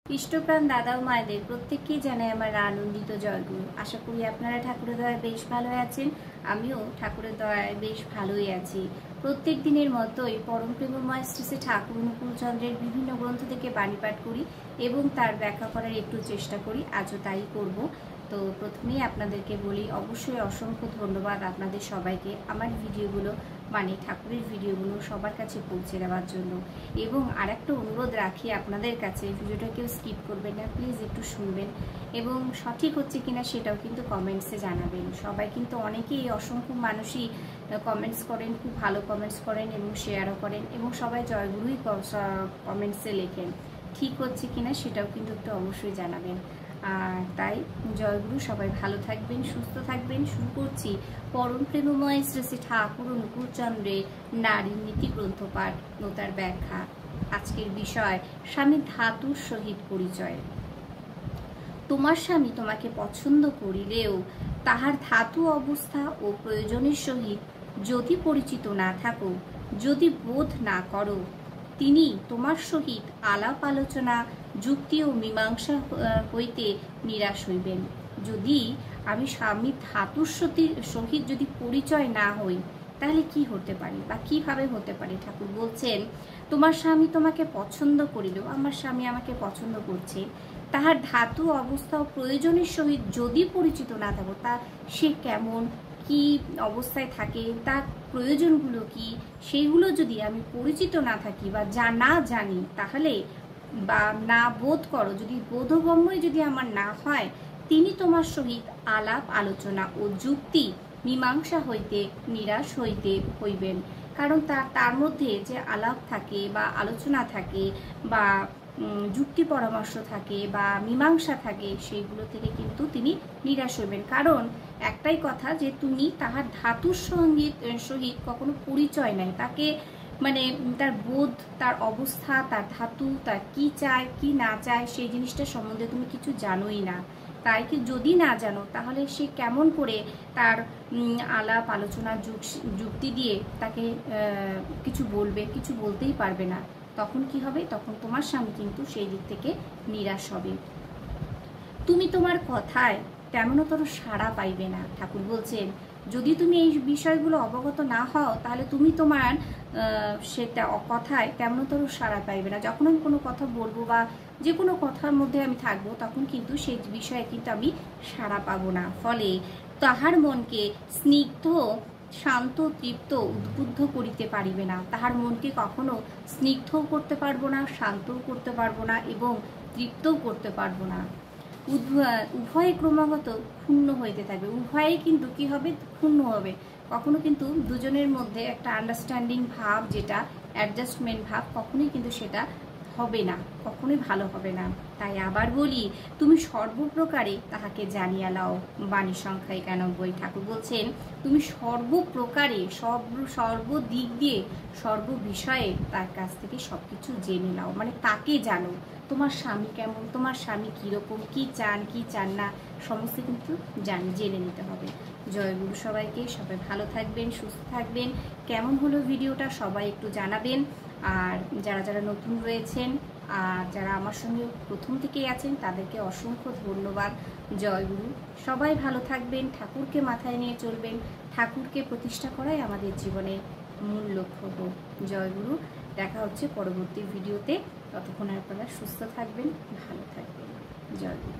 ইষ্টপ্রাণ দাদা ও মায়েদের প্রত্যেককেই জানাই আমার আনন্দিত জয়গুরু। আশা করি আপনারা ঠাকুরের দয়ায় বেশ ভালো আছেন। আমিও ঠাকুরের দয়ায় বেশ ভালোই আছি। প্রত্যেক দিনের মতোই পরম প্রেমময় শ্রী শ্রী ঠাকুর অনুকূল চন্দ্রের বিভিন্ন গ্রন্থ থেকে বাণী পাঠ করি এবং তার ব্যাখ্যা করার একটু চেষ্টা করি। আজও তাই করব। তো প্রথমেই আপনাদেরকে বলি, অবশ্যই অসংখ্য ধন্যবাদ আপনাদের সবাইকে আমার ভিডিওগুলো মানে ঠাকুরের ভিডিওগুলো সবার কাছে পৌঁছে দেওয়ার জন্য। এবং আরেকটা অনুরোধ রাখি আপনাদের কাছে, ভিডিওটা কেউ স্কিপ করবেন না, প্লিজ একটু শুনবেন এবং সঠিক হচ্ছে কিনা সেটাও কিন্তু কমেন্টসে জানাবেন। সবাই কিন্তু অনেকেই অসংখ্য মানুষই কমেন্টস করেন, খুব ভালো কমেন্টস করেন এবং শেয়ারও করেন এবং সবাই জয়গুরুই কমেন্টসে লেখেন। ঠিক হচ্ছে কিনা সেটাও কিন্তু একটু অবশ্যই জানাবেন। আর তাই জয়গুরু, সবাই ভালো থাকবেন, সুস্থ থাকবেন। শুরু করছি পরম প্রেমময় শ্রী শ্রী ঠাকুর অনুকূল চন্দ্রের নারী নীতি গ্রন্থ পাঠ ও তার ব্যাখ্যা। আজকের বিষয় স্বামী ধাতুর সহিত পরিচয়। তোমার স্বামী তোমাকে পছন্দ করিলেও তাহার ধাতু অবস্থা ও প্রয়োজনের সহিত যদি পরিচিত না থাকো, যদি বোধ না করো, তিনি তোমার সহিত আলাপ আলোচনা, যুক্তি ও মীমাংসা হইতে নিরাশ হইবেন। যদি আমি স্বামী ধাতুর সহিত যদি পরিচয় না হই, তাহলে কি হতে পারে বা কিভাবে হতে পারে? ঠাকুর বলছেন, তোমার স্বামী তোমাকে পছন্দ করিলেও, আমার স্বামী আমাকে পছন্দ করছে, তাহার ধাতু অবস্থা ও প্রয়োজনের সহিত যদি পরিচিত না থাকো, তা সে কেমন, কি অবস্থায় থাকে, তার প্রয়োজনগুলো কি, সেইগুলো যদি আমি পরিচিত না থাকি বা না জানি, তাহলে বা না বোধ করো, যদি বোধগম্যই যদি আমার না হয়, তিনি তোমার সহিত আলাপ আলোচনা ও যুক্তি মীমাংসা হইতে নিরাশ হইবেন। কারণ তার মধ্যে যে আলাপ থাকে বা আলোচনা থাকে বা যুক্তি পরামর্শ থাকে বা মীমাংসা থাকে, সেইগুলো থেকে কিন্তু তিনি নিরাশ হইবেন। কারণ একটাই কথা, যে তুমি তাহার ধাতুর সহিত কখনো পরিচয় নাই, তাকে মানে তার বোধ, তার অবস্থা, তার ধাতু, তার কি চায় কি না চায়, সেই জিনিসটা সম্বন্ধে তুমি কিছু জানোই না। তাই কি যদি না জানো, তাহলে সে কেমন করে তার আলাপ আলোচনা যুক্তি দিয়ে তাকে কিছু বলবে? কিছু বলতেই পারবে না। তখন কি হবে? তখন তোমার স্বামী কিন্তু সেই দিক থেকে নিরাশ হবে। তুমি তোমার কথায় তেমনতর সাড়া পাইবে না। ঠাকুর বলছেন, যদি তুমি এই বিষয়গুলো অবগত না হও, তাহলে তুমি তোমার সেটা কথায় তেমনতর সাড়া পাইবে না। যখন আমি কোনো কথা বলবো বা যে কোনো কথার মধ্যে আমি থাকবো, তখন কিন্তু সেই বিষয়ে কিন্তু আমি সাড়া পাবো না। ফলে তাহার মনকে স্নিগ্ধ, শান্ত, তৃপ্ত, উদ্বুদ্ধ করিতে পারিবে না। তাহার মনকে কখনো স্নিগ্ধও করতে পারবো না, শান্তও করতে পারবো না এবং তৃপ্তও করতে পারবো না। উভয়ে ক্রমাগত ক্ষুণ্ণ হইতে থাকবে। উভয়ে কিন্তু কি হবে? ক্ষুণ্ণ হবে। কখনো কিন্তু দুজনের মধ্যে একটা আন্ডারস্ট্যান্ডিং ভাব, যেটা অ্যাডজাস্টমেন্ট ভাব, কখনোই কিন্তু সেটা হবে না, কখনোই ভালো হবে না। তাই আবার বলি, তুমি সর্বপ্রকারে তাহাকে জানিয়া লাও। বাণী সংখ্যা 91। ঠাকুর বলছেন, তুমি সর্বপ্রকারে সর্বদিক দিয়ে সর্ববিষয়ে তার কাছ থেকে সবকিছু জেনে নাও, মানে তাকে জানো। তোমার স্বামী কেমন, তোমার স্বামী কীরকম, কি চান কি চান না, সমস্ত কিন্তু জেনে নিতে হবে। জয়গুরু সবাইকে। সবাই ভালো থাকবেন, সুস্থ থাকবেন। কেমন হলো ভিডিওটা সবাই একটু জানাবেন। আর যারা যারা নতুন রয়েছেন আর যারা আমার সঙ্গে প্রথম থেকেই আছেন, তাদেরকে অসংখ্য ধন্যবাদ। জয়গুরু। সবাই ভালো থাকবেন, ঠাকুরকে মাথায় নিয়ে চলবেন। ঠাকুরকে প্রতিষ্ঠা করাই আমাদের জীবনের মূল লক্ষ্য হোক। জয়গুরু। দেখা হচ্ছে পরবর্তী ভিডিওতে। ততক্ষণ আপনারা সুস্থ থাকবেন, ভালো থাকবেন। জয়গুরু।